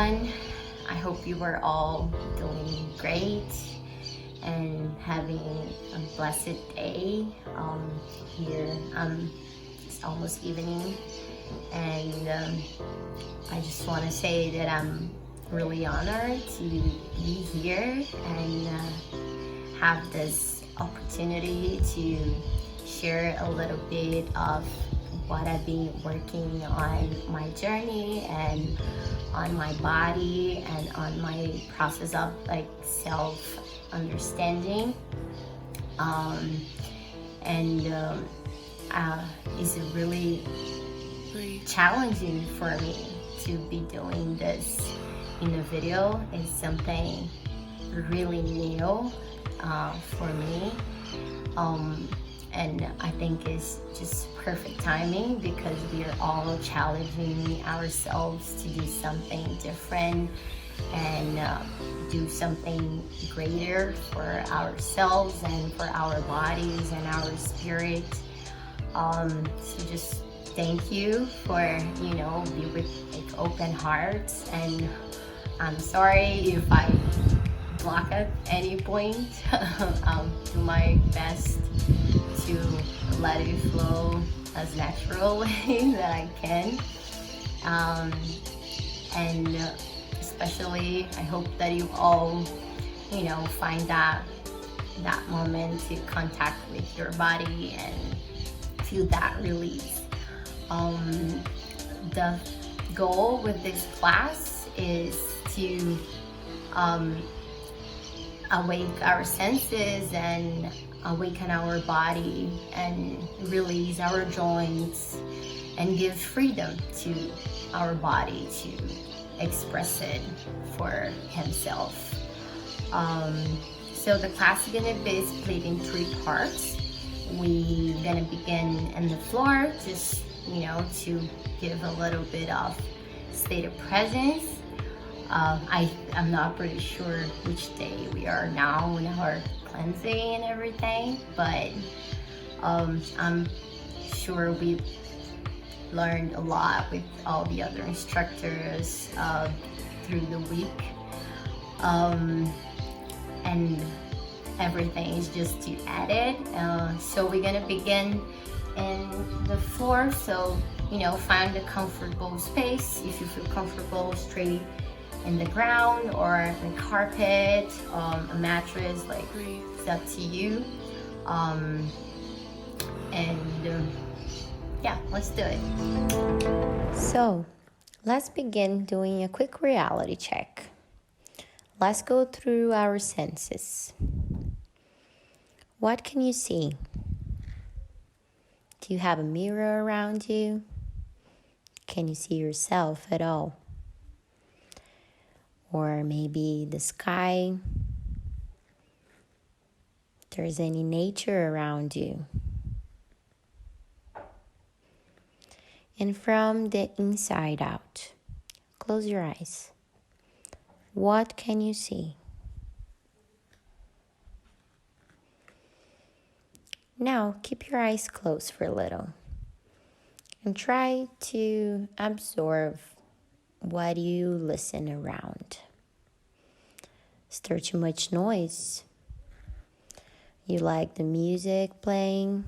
everyone. I hope you were all doing great and having a blessed day. Here, it's almost evening, and I just want to say that I'm really honored to be here and have this opportunity to share a little bit of what I've been working on my journey and on my body and on my process of like self-understanding. It's really challenging for me to be doing this in a video. It's something really new for me. And I think it's just perfect timing because we are all challenging ourselves to do something different and do something greater for ourselves and for our bodies and our spirit. So just thank you for, be with like open hearts, and I'm sorry if I block at any point. I'll do my best to let it flow as natural that I can. And especially I hope that you all, find that moment to contact with your body and feel that release. The goal with this class is to awake our senses and awaken our body and release our joints and give freedom to our body to express it for himself. So the class is gonna be split in 3 parts. We're gonna begin on the floor, just to give a little bit of state of presence. I'm not pretty sure which day we are now in our cleansing and everything, but I'm sure we learned a lot with all the other instructors through the week, and everything is just to edit. So we're gonna begin in the floor, so find a comfortable space. If you feel comfortable, straight in the ground or the carpet, a mattress, like it's up to you. Yeah, let's do it. So let's begin doing a quick reality check. Let's go through our senses. What can you see? Do you have a mirror around you? Can you see yourself at all? Or maybe the sky? If there's any nature around you. And from the inside out, close your eyes. What can you see? Now, keep your eyes closed for a little and try to absorb what you listen around. Is there too much noise? You like the music playing?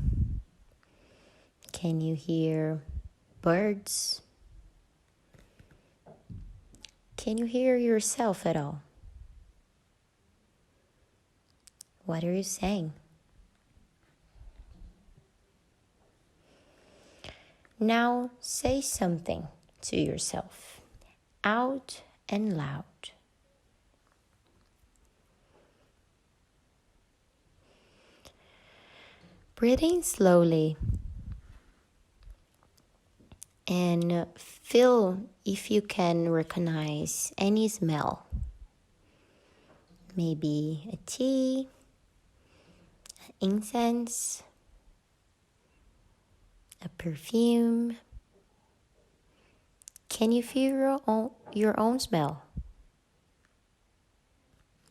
Can you hear birds? Can you hear yourself at all? What are you saying? Now say something to yourself, out and loud. Breathe in slowly and feel if you can recognize any smell. Maybe a tea, incense, a perfume. Can you feel your own smell?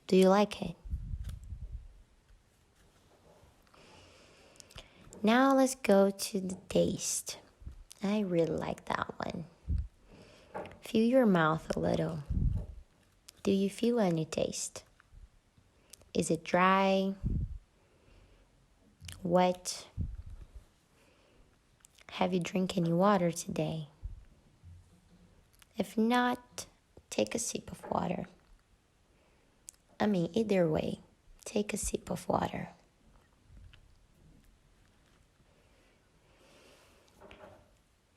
Do you like it? Now let's go to the taste. I really like that one. Feel your mouth a little. Do you feel any taste? Is it dry? Wet? Have you drank any water today? If not, take a sip of water. Either way, take a sip of water.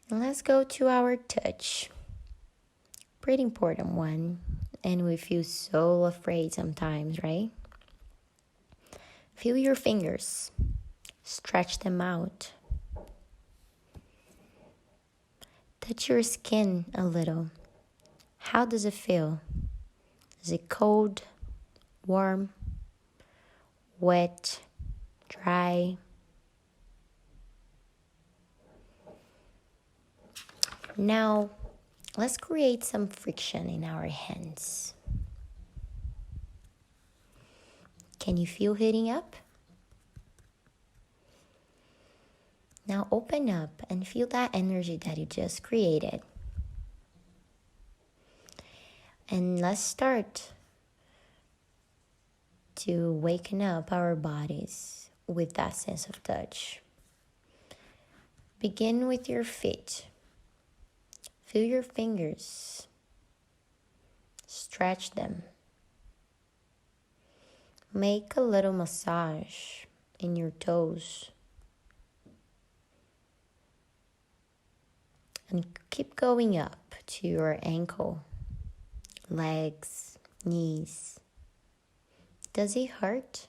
And let's go to our touch. Pretty important one. And we feel so afraid sometimes, right? Feel your fingers. Stretch them out. Touch your skin a little. How does it feel? Is it cold, warm, wet, dry? Now, let's create some friction in our hands. Can you feel heating up? Now open up and feel that energy that you just created. And let's start to waken up our bodies with that sense of touch. Begin with your feet. Feel your fingers. Stretch them. Make a little massage in your toes. And keep going up to your ankle, legs, knees. Does it hurt?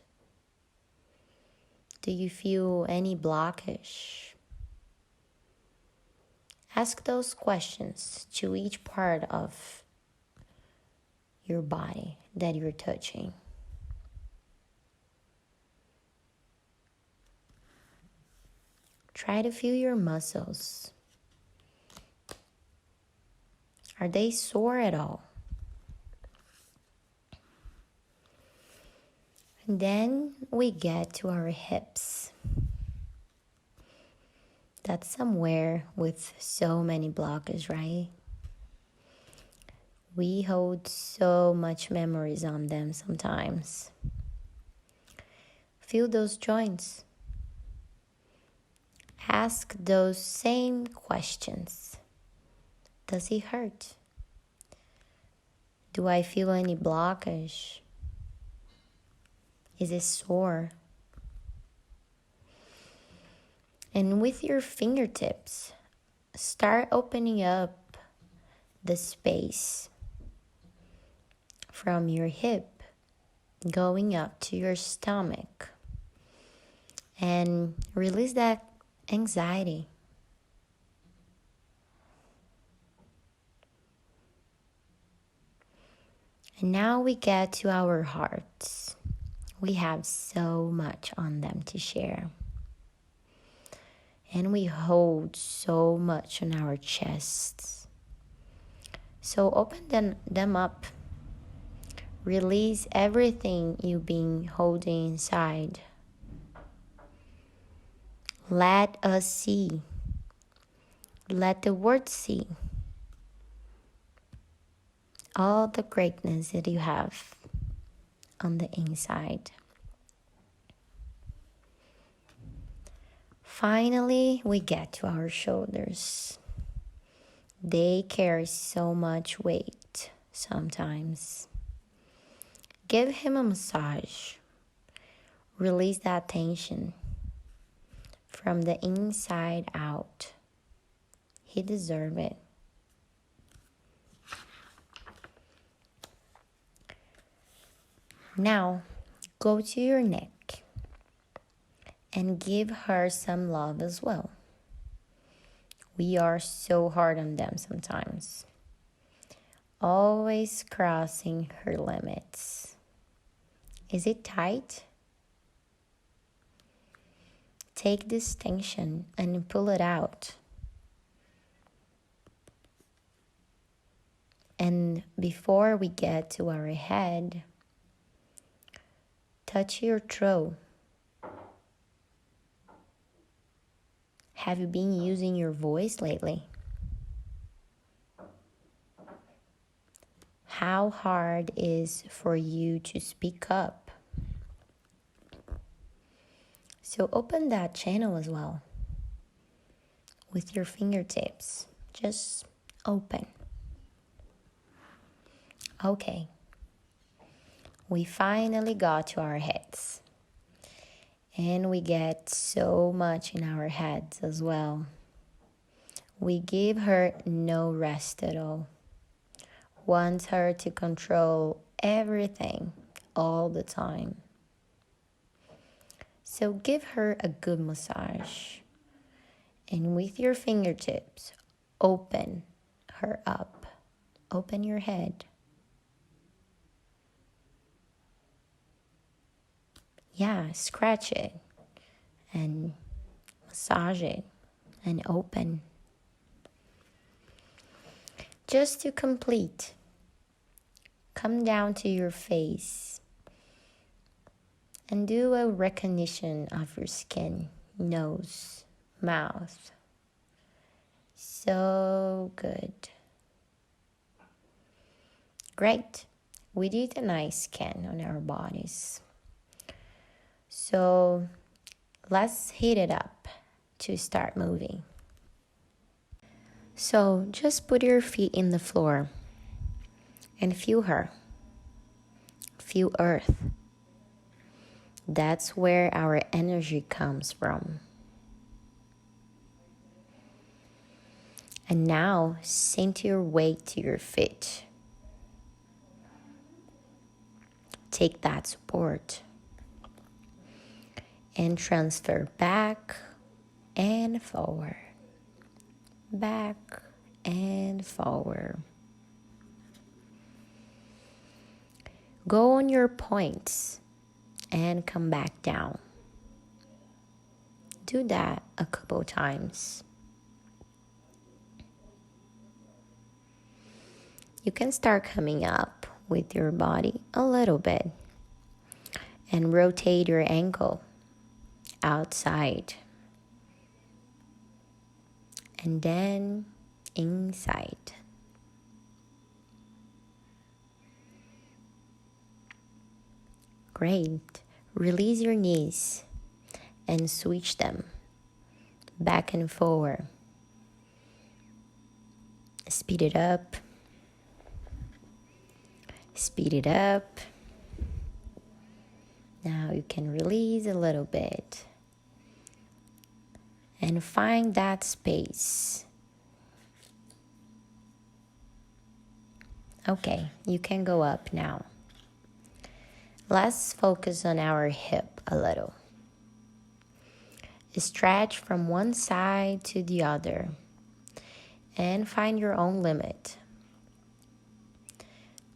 Do you feel any blockage? Ask those questions to each part of your body that you're touching. Try to feel your muscles. Are they sore at all? And then we get to our hips. That's somewhere with so many blockers, right? We hold so much memories on them sometimes. Feel those joints. Ask those same questions. Does it hurt? Do I feel any blockage? Is it sore? And with your fingertips, start opening up the space from your hip going up to your stomach, and release that anxiety. And now we get to our hearts. We have so much on them to share. And we hold so much on our chests. So open them up. Release everything you've been holding inside. Let us see. Let the world see all the greatness that you have on the inside. Finally, we get to our shoulders. They carry so much weight sometimes. Give him a massage. Release that tension from the inside out. He deserves it. Now, go to your neck and give her some love as well. We are so hard on them sometimes, always crossing her limits. Is it tight? Take this tension and pull it out. And before we get to our head, touch your throat. Have you been using your voice lately? how hard it is for you to speak up. So open that channel as well with your fingertips. Just open. Okay. We finally got to our heads. And we get so much in our heads as well. We give her no rest at all. Wants her to control everything all the time. So give her a good massage. And with your fingertips, open her up. Open your head. Yeah, scratch it and massage it and open. Just to complete, come down to your face and do a recognition of your skin, nose, mouth. So good. Great. We did a nice scan on our bodies. So let's heat it up to start moving. So just put your feet in the floor and feel her. Feel earth. That's where our energy comes from. And now send your weight to your feet. Take that support and transfer back and forward. Back and forward. Go on your points and come back down. Do that a couple times. You can start coming up with your body a little bit and rotate your ankle outside and then inside. Great. Release your knees and switch them back and forward. Speed it up. Speed it up. Now you can release a little bit and find that space. Okay, you can go up now. Let's focus on our hip a little. Stretch from one side to the other and find your own limit.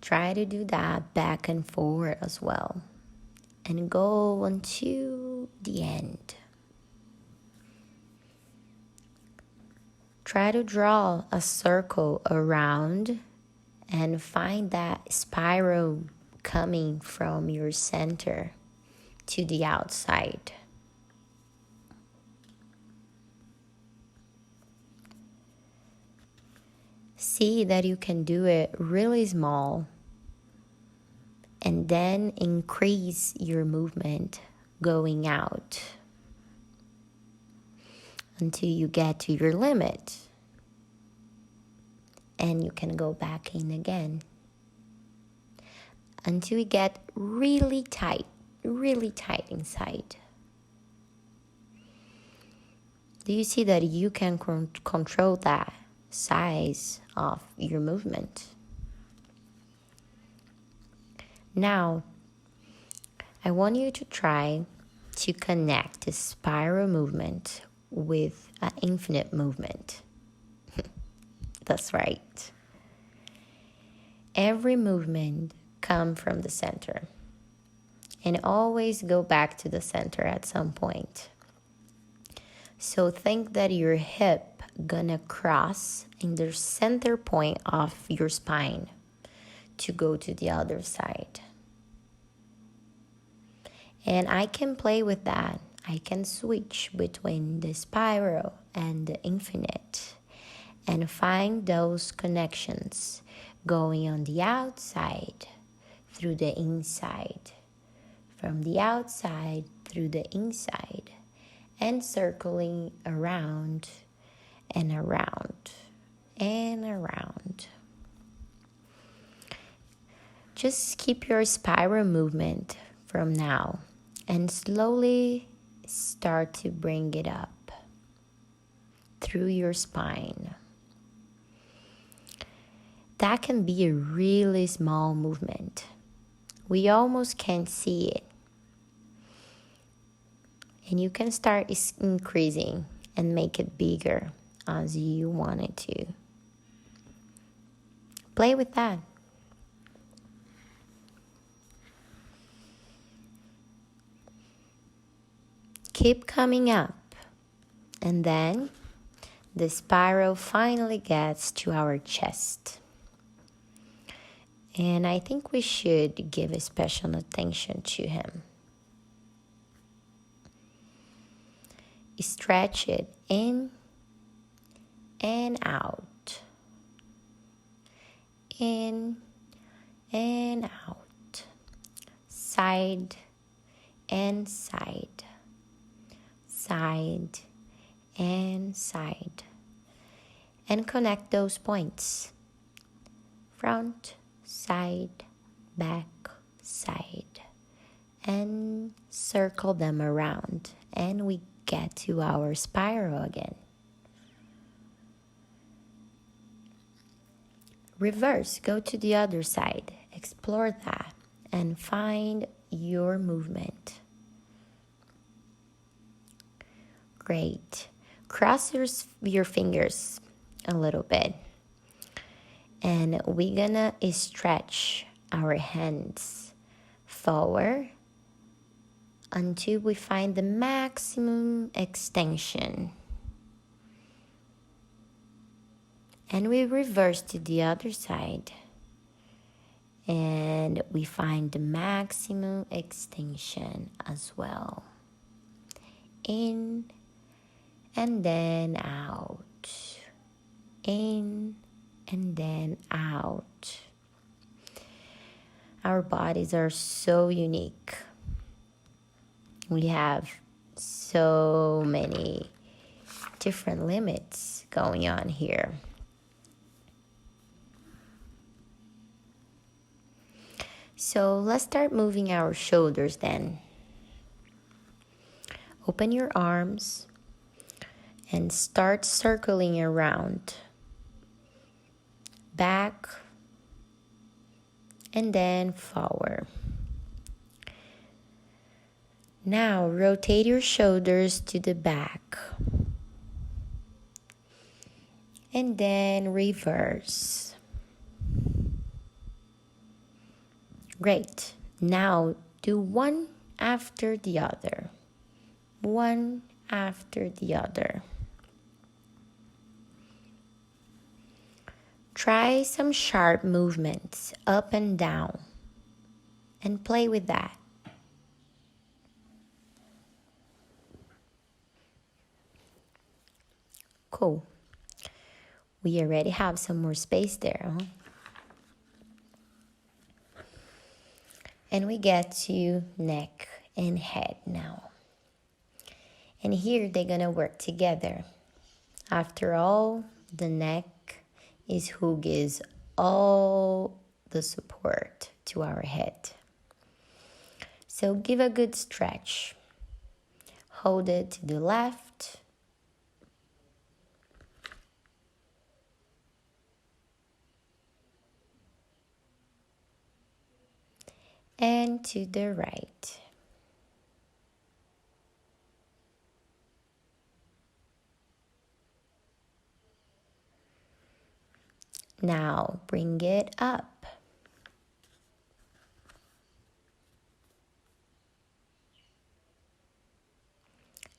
Try to do that back and forward as well. And go until the end. Try to draw a circle around and find that spiral coming from your center to the outside. See that you can do it really small and then increase your movement going out until you get to your limit. And you can go back in again until you get really tight inside. Do you see that you can control that size of your movement? Now, I want you to try to connect the spiral movement with an infinite movement. That's right. Every movement comes from the center and always go back to the center at some point. So think that your hip gonna cross in the center point of your spine to go to the other side. And I can play with that. I can switch between the spiral and the infinite and find those connections going on the outside through the inside, from the outside through the inside, and circling around and around and around. Just keep your spiral movement from now and slowly start to bring it up through your spine. That can be a really small movement. We almost can't see it. And you can start increasing and make it bigger as you want it to. Play with that. Keep coming up. And then the spiral finally gets to our chest. And I think we should give a special attention to him. Stretch it in and out. In and out. Side and side. Side and side. And connect those points. Front, side, back, side. And circle them around. And we get to our spiral again. Reverse, go to the other side. Explore that and find your movement. Great. Cross your fingers a little bit. And we're gonna stretch our hands forward until we find the maximum extension. And we reverse to the other side. And we find the maximum extension as well. In and then out. In and then out. Our bodies are so unique. We have so many different limits going on here. So let's start moving our shoulders then. Open your arms and start circling around. Back and then forward. Now rotate your shoulders to the back. And then reverse. Great. Now do one after the other. One after the other. Try some sharp movements up and down and play with that. Cool. We already have some more space there, huh? And we get to neck and head now. And here they're gonna work together. After all, the neck is who gives all the support to our head. So give a good stretch. Hold it to the left. And to the right. Now bring it up.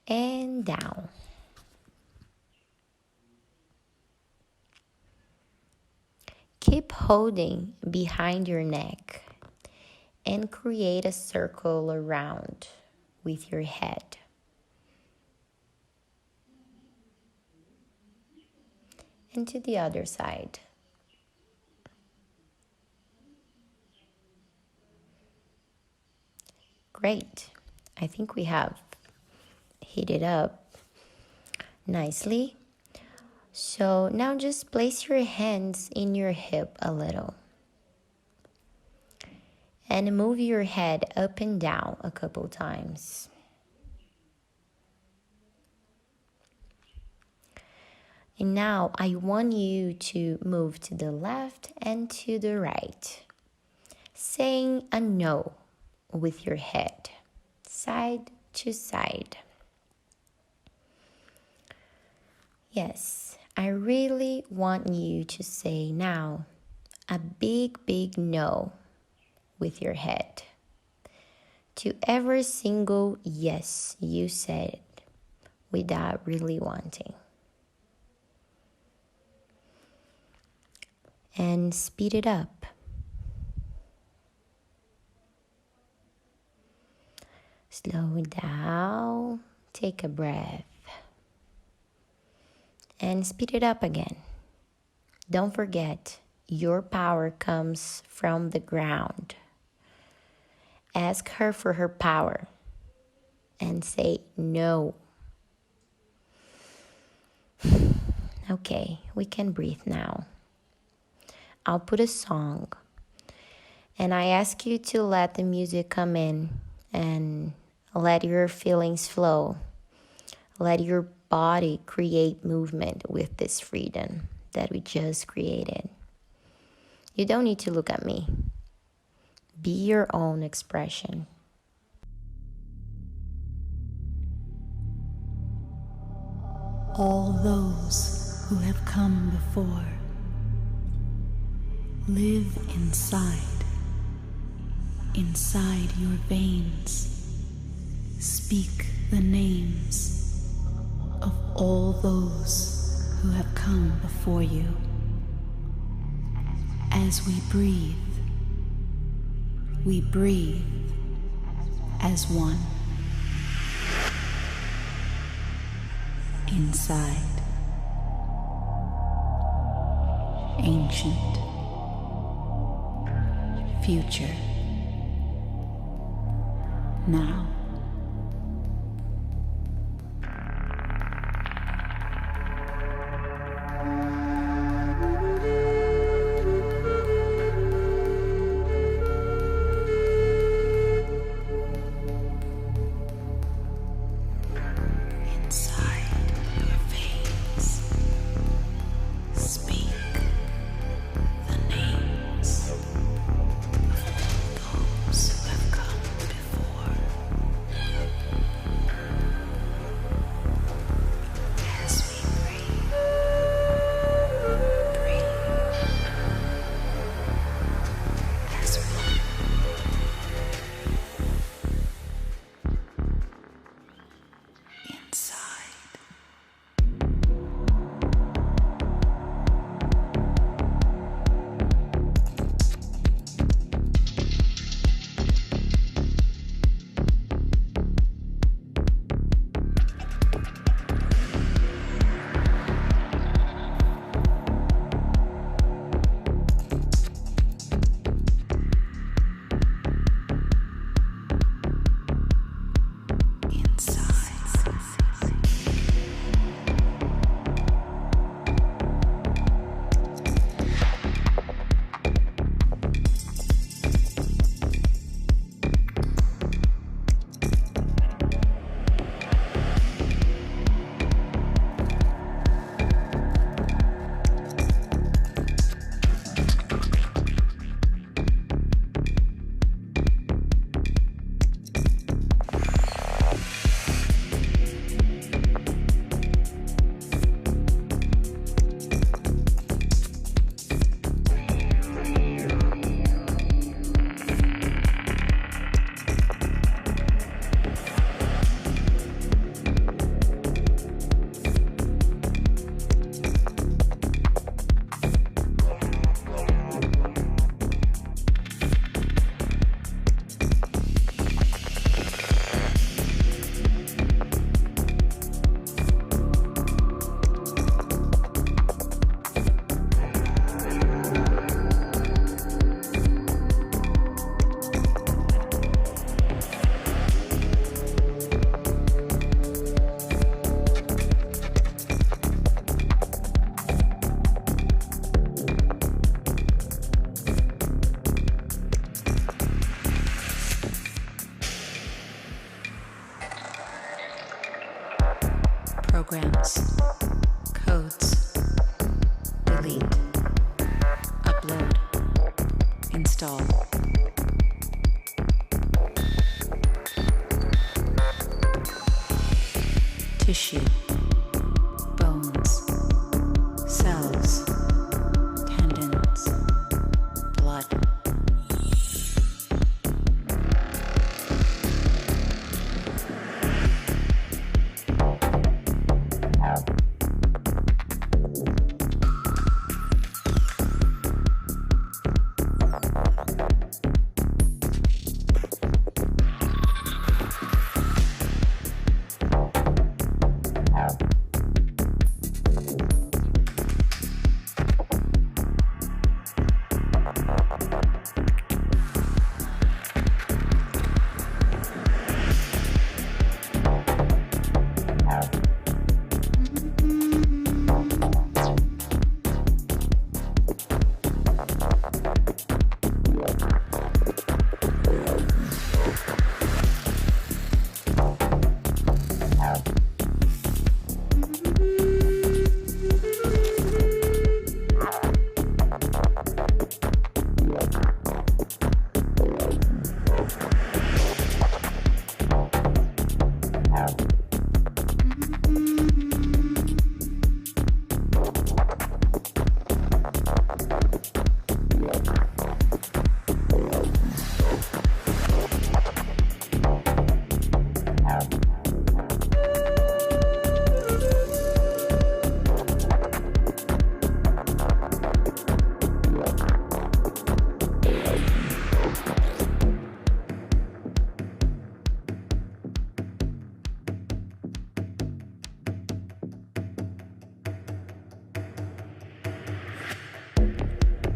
And down. Keep holding behind your neck and create a circle around with your head. And to the other side. Great. I think we have heated up nicely. So now just place your hands in your hip a little. And move your head up and down a couple times. And now I want you to move to the left and to the right, saying a no with your head, side to side. Yes, I really want you to say now a big, big no with your head to every single yes you said without really wanting. And speed it up. Slow down, take a breath, and speed it up again. Don't forget, your power comes from the ground. Ask her for her power and say no. Okay, we can breathe now. I'll put a song and I ask you to let the music come in and let your feelings flow. Let your body create movement with this freedom that we just created. You don't need to look at me. Be your own expression. All those who have come before live inside your veins. Speak the names of all those who have come before you. As we breathe as one. Inside, ancient, future, now. Programs. Codes. Delete. Upload. Install. Tissue. Bones. Cells. Tendons. Blood.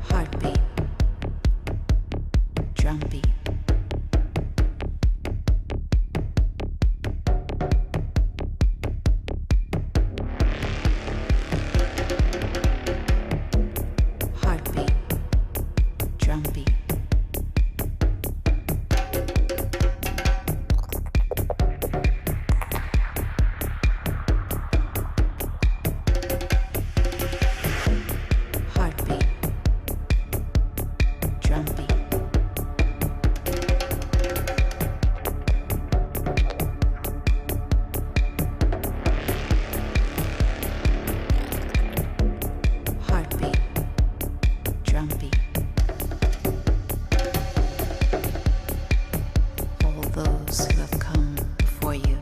Heartbeat. Drumbeat. Heartbeat. Drumbeat. Heartbeat. Drumbeat. Heartbeat. Drumbeat. All those who have come before you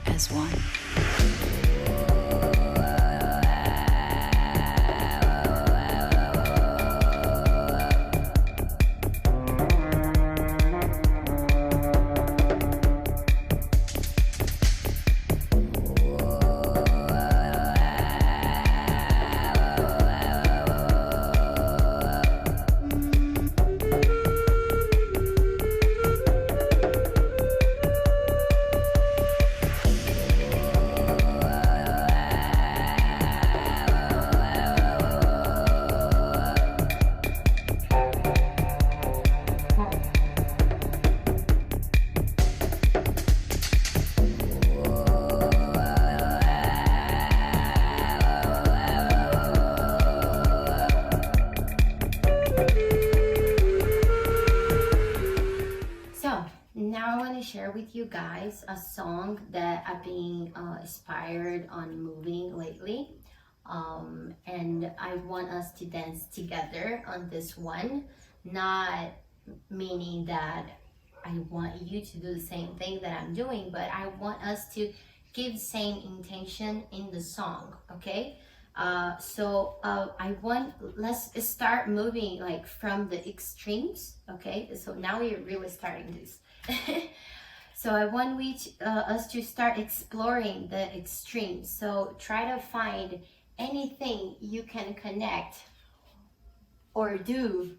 as one. So now I want to share with you guys a song that I've been inspired on moving lately. And I want us to dance together on this one, not meaning that I want you to do the same thing that I'm doing, but I want us to give same intention in the song, okay? Let's start moving like from the extremes, okay? So now we're really starting this. So I want us to start exploring the extremes. So try to find anything you can connect or do,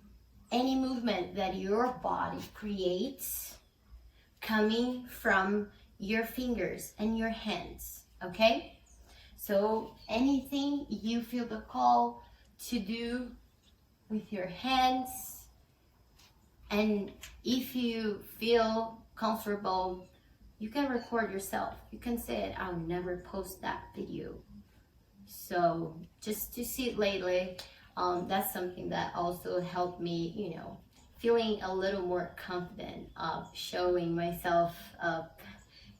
any movement that your body creates coming from your fingers and your hands, okay? So anything you feel the call to do with your hands, and if you feel comfortable you can record yourself. You can say it, I'll never post that video. So just to see it lately, that's something that also helped me, you know, feeling a little more confident of showing myself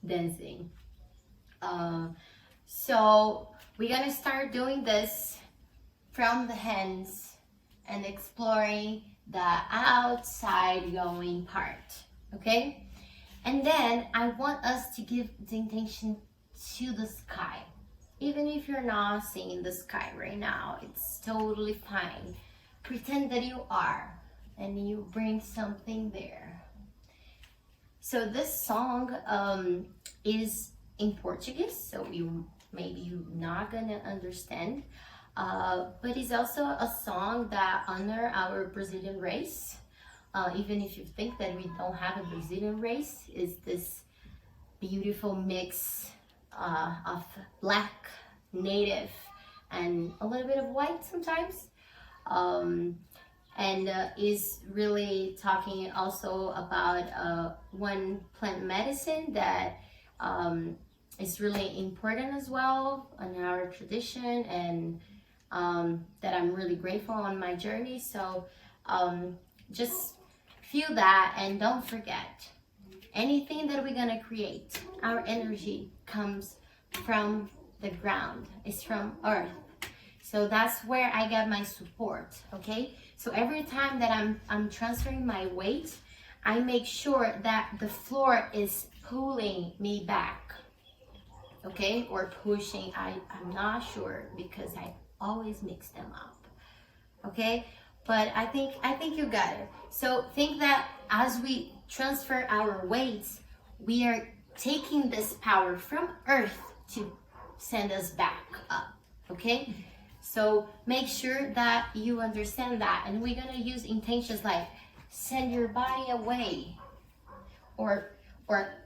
dancing. So we're gonna start doing this from the hands and exploring the outside going part, okay? And then I want us to give the intention to the sky. Even if you're not seeing the sky right now, it's totally fine. Pretend that you are, and you bring something there. So this song is in Portuguese, so maybe you're not gonna understand, but it's also a song that honor our Brazilian race. Even if you think that we don't have a Brazilian race, is this beautiful mix of black, native, and a little bit of white sometimes. And is really talking also about one plant medicine that is really important as well in our tradition, and that I'm really grateful on my journey. So just feel that, and don't forget, anything that we're gonna create, our energy comes from the ground, it's from earth. So that's where I get my support, okay? So every time that I'm transferring my weight, I make sure that the floor is pulling me back, okay? Or pushing, I'm not sure because I always mix them up, okay? But I think you got it. So think that as we transfer our weights, we are taking this power from earth to send us back up, okay? So make sure that you understand that, and we're gonna use intentions like send your body away, or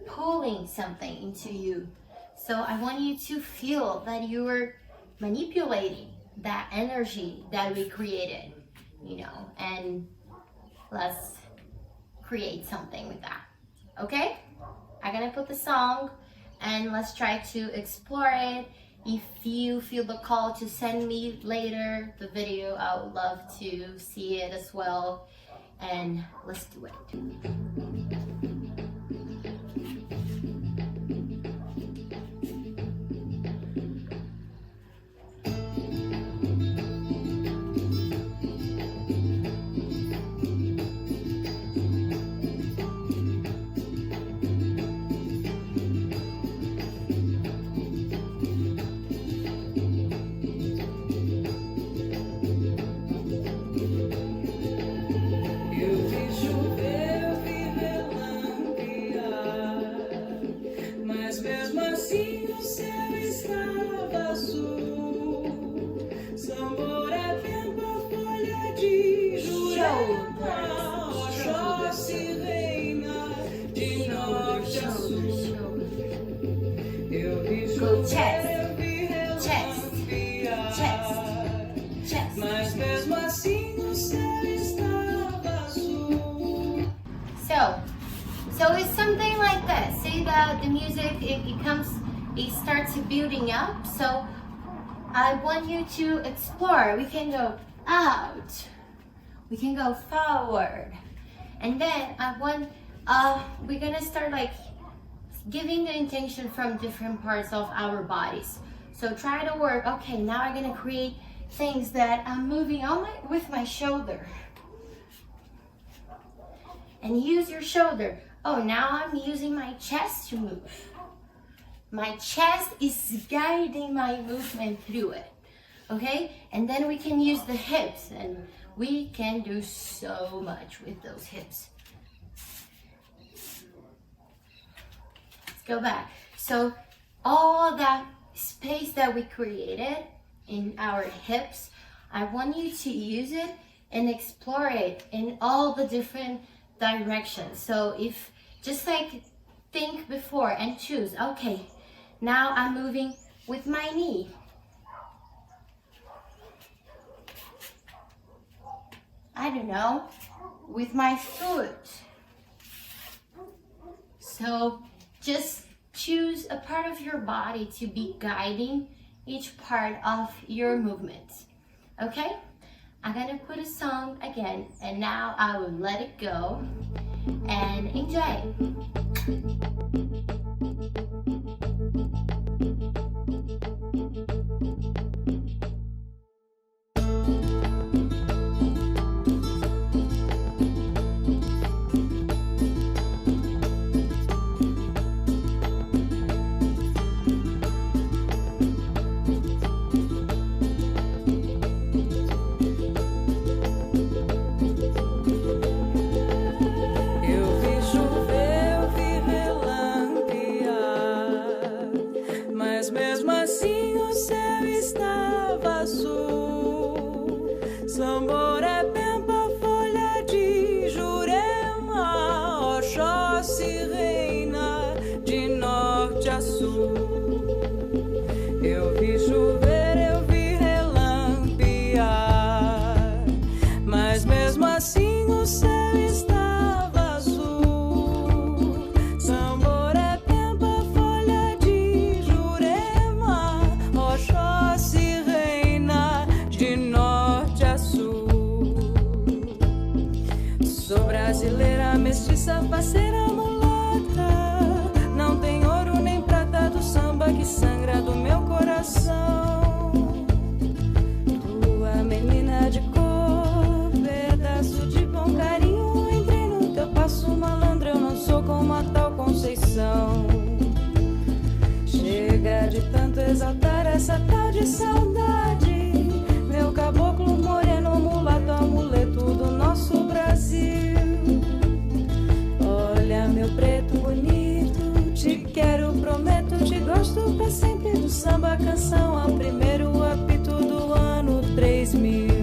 pulling something into you. So I want you to feel that you are manipulating that energy that we created, you know, and let's create something with that, okay? I'm gonna put the song and let's try to explore it. If you feel the call to send me later the video, I would love to see it as well. And let's do it. Go chest, chest, chest, chest. Mas mesmo assim o céu estava azul. So it's something like this. See the music, it starts building up. So I want you to explore. We can go out, we can go forward, and then we're gonna start like giving the intention from different parts of our bodies. So try to work, okay, now I'm gonna create things that I'm moving with my shoulder. And use your shoulder. Oh, now I'm using my chest to move. My chest is guiding my movement through it, okay? And then we can use the hips, and we can do so much with those hips. Go back. So all that space that we created in our hips, I want you to use it and explore it in all the different directions. So if just like think before and choose, okay, now I'm moving with my knee. I don't know, with my foot. So just choose a part of your body to be guiding each part of your movement. Okay? I'm gonna put a song again, and now I will let it go and enjoy. Eu vi chover, eu vi relampear, mas mesmo assim o céu estava azul. Samboré, Pemba, folha de Jurema, Oxóssi reina de norte a sul. Sou brasileira, mestiça, parceira, mulata, não tem ouro nem prata do samba que sangra do meu coração. Tua menina de cor, pedaço de bom carinho, entrei no teu passo malandro, eu não sou como a tal Conceição. Chega de tanto exaltar essa tal de saudade, meu caboclo moreno, mulato, amuleto do nosso Brasil. Olha meu preto bonito, te quero, prometo, te gosto pra sempre do samba canção, ao primeiro apito do ano 3000.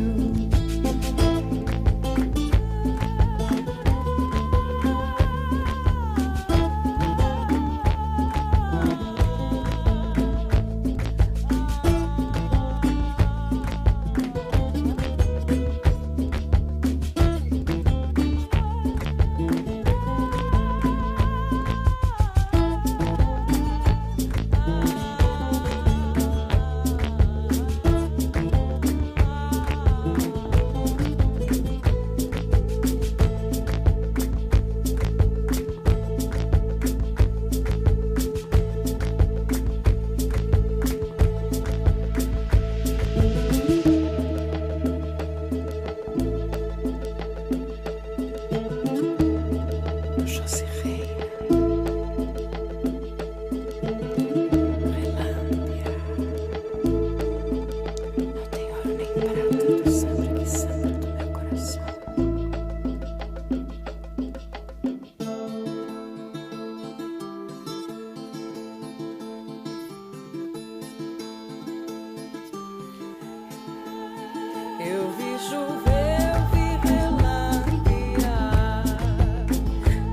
Eu vi chover, eu vi relampear,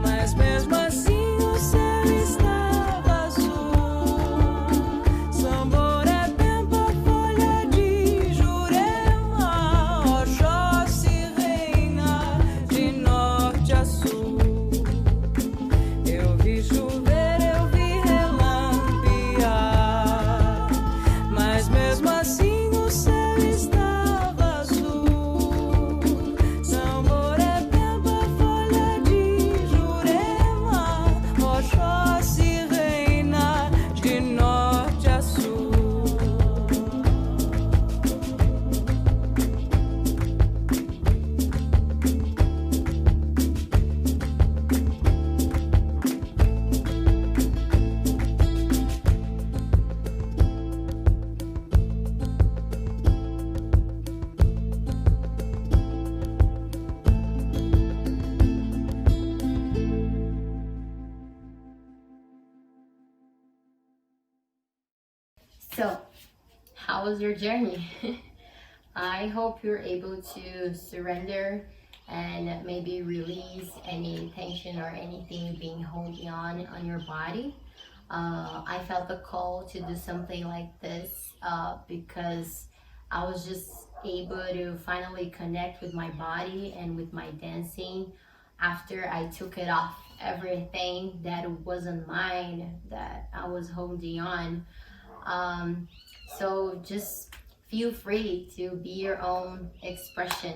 mas mesmo assim o céu estava azul. Samboré, Pemba, folha de Jurema, Oxóssi reina de norte a sul. Eu vi chover, eu vi relampear, mas mesmo assim o céu estava So, how was your journey? I hope you're able to surrender and maybe release any tension or anything you've been holding on your body. I felt the call to do something like this because I was just able to finally connect with my body and with my dancing after I took it off everything that wasn't mine that I was holding on. So just feel free to be your own expression.